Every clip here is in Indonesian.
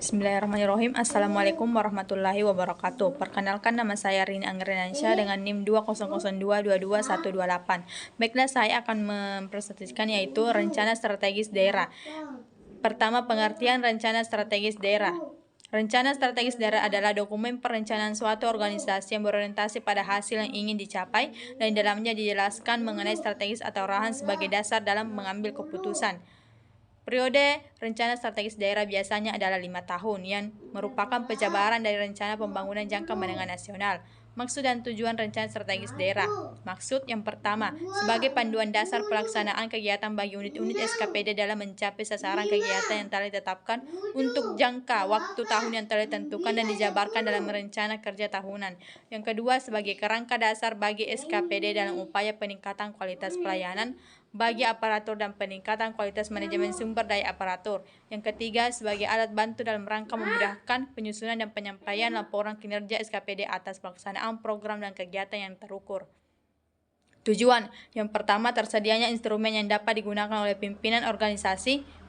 Bismillahirrahmanirrahim. Assalamualaikum warahmatullahi wabarakatuh. Perkenalkan, nama saya Rini Anggrenansyah dengan NIM 200222128. Baiklah, saya akan mempresentasikan yaitu rencana strategis daerah. Pertama, pengertian rencana strategis daerah. Rencana strategis daerah adalah dokumen perencanaan suatu organisasi yang berorientasi pada hasil yang ingin dicapai, dan di dalamnya dijelaskan mengenai strategis atau arahan sebagai dasar dalam mengambil keputusan. Periode rencana strategis daerah biasanya adalah 5 tahun, yang merupakan penjabaran dari rencana pembangunan jangka menengah nasional. Maksud dan tujuan rencana strategis daerah. Maksud yang pertama, sebagai panduan dasar pelaksanaan kegiatan bagi unit-unit SKPD dalam mencapai sasaran kegiatan yang telah ditetapkan untuk jangka waktu tahun yang telah ditentukan dan dijabarkan dalam rencana kerja tahunan. Yang kedua, sebagai kerangka dasar bagi SKPD dalam upaya peningkatan kualitas pelayanan bagi aparatur dan peningkatan kualitas manajemen sumber daya aparatur. Yang ketiga, sebagai alat bantu dalam rangka memudahkan penyusunan dan penyampaian laporan kinerja SKPD atas pelaksanaan program dan kegiatan yang terukur. Tujuan yang pertama, tersedianya instrumen yang dapat digunakan oleh pimpinan organisasi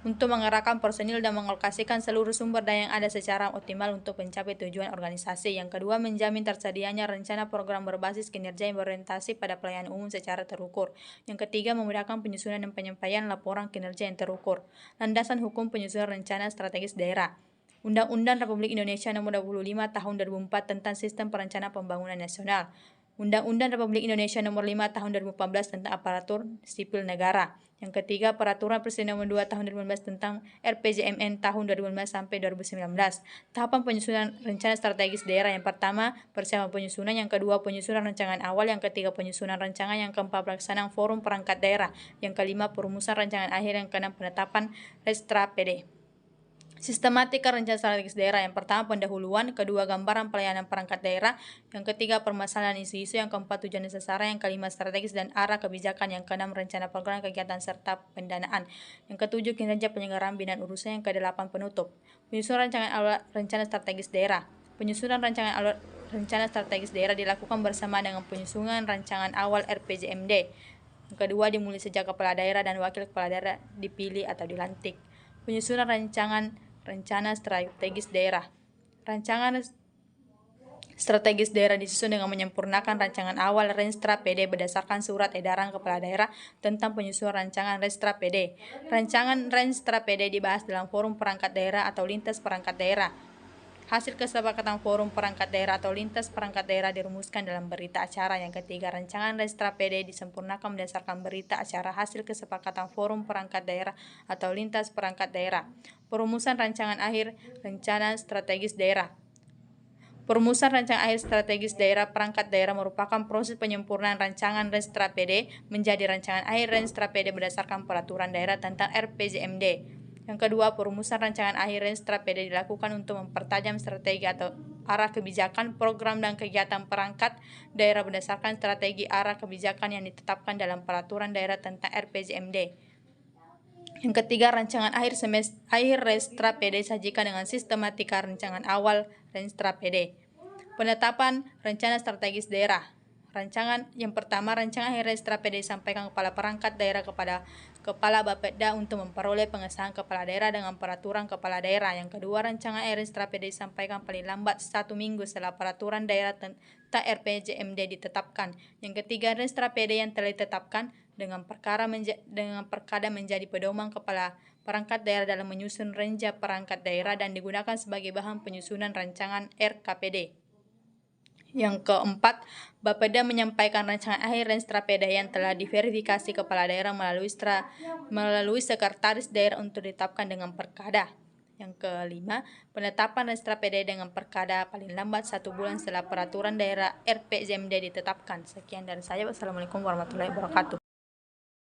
untuk mengerahkan personil dan mengalokasikan seluruh sumber daya yang ada secara optimal untuk mencapai tujuan organisasi. Yang kedua, menjamin tersedianya rencana program berbasis kinerja yang berorientasi pada pelayanan umum secara terukur. Yang ketiga, memudahkan penyusunan dan penyampaian laporan kinerja yang terukur. Landasan hukum penyusunan rencana strategis daerah. Undang-Undang Republik Indonesia Nomor 25 Tahun 2004 tentang Sistem Perencanaan Pembangunan Nasional. Undang-Undang Republik Indonesia Nomor 5 Tahun 2014 tentang Aparatur Sipil Negara. Yang ketiga, Peraturan Presiden Nomor 2 Tahun 2015 tentang RPJMN tahun 2015 sampai 2019. Tahapan penyusunan rencana strategis daerah. Yang pertama, persiapan penyusunan. Yang kedua, penyusunan rancangan awal. Yang ketiga, penyusunan rancangan. Yang keempat, pelaksanaan forum perangkat daerah. Yang kelima, perumusan rancangan akhir. Yang keenam, penetapan Restra PD. Sistematika rencana strategis daerah. Yang pertama, pendahuluan. Kedua, gambaran pelayanan perangkat daerah. Yang ketiga, permasalahan isu-isu. Yang keempat, tujuan dan sasaran. Yang kelima, strategis dan arah kebijakan. Yang keenam, rencana program kegiatan serta pendanaan. Yang ketujuh, kinerja penyelenggaraan binaan urusan. Yang kedelapan, penutup. Penyusunan rancangan awal rencana strategis daerah. Penyusunan rancangan awal rencana strategis daerah dilakukan bersama dengan penyusunan rancangan awal RPJMD. Yang kedua, dimulai sejak kepala daerah dan wakil kepala daerah dipilih atau dilantik. Penyusunan rencana strategis daerah. Rancangan strategis daerah disusun dengan menyempurnakan rancangan awal Renstra PD berdasarkan surat edaran kepala daerah tentang penyusunan rancangan Renstra PD. Rancangan Renstra PD dibahas dalam forum perangkat daerah atau lintas perangkat daerah. Hasil kesepakatan forum perangkat daerah atau lintas perangkat daerah dirumuskan dalam berita acara. Yang ketiga, rancangan Renstra PD disempurnakan berdasarkan berita acara hasil kesepakatan forum perangkat daerah atau lintas perangkat daerah. Perumusan rancangan akhir rencana strategis daerah. Perumusan rancangan akhir strategis daerah perangkat daerah merupakan proses penyempurnaan rancangan Renstra PD menjadi rancangan akhir Renstra PD berdasarkan peraturan daerah tentang RPJMD. Yang kedua, perumusan rancangan akhir Renstra PD dilakukan untuk mempertajam strategi atau arah kebijakan, program dan kegiatan perangkat daerah berdasarkan strategi arah kebijakan yang ditetapkan dalam peraturan daerah tentang RPJMD. Yang ketiga, rancangan akhir Renstra PD disajikan dengan sistematika rancangan awal Renstra PD. Penetapan rencana strategis daerah. Rancangan yang pertama, rancangan akhir Renstra PD disampaikan kepala perangkat daerah kepada Kepala Bapeda untuk memperoleh pengesahan kepala daerah dengan peraturan kepala daerah. Yang kedua, rancangan akhir Renstra PD disampaikan paling lambat 1 minggu setelah peraturan daerah tentang RPJMD ditetapkan. Yang ketiga, Renstra PD yang telah ditetapkan dengan perkara menjadi pedoman kepala perangkat daerah dalam menyusun renja perangkat daerah dan digunakan sebagai bahan penyusunan rancangan RKPD. Yang keempat, Bapeda menyampaikan rancangan akhir Renstra PD yang telah diverifikasi kepala daerah melalui sekretaris daerah untuk ditetapkan dengan perkada. Yang kelima, penetapan Renstra PD dengan perkada paling lambat 1 bulan setelah peraturan daerah RPJMD ditetapkan. Sekian dari saya. Wassalamualaikum warahmatullahi wabarakatuh.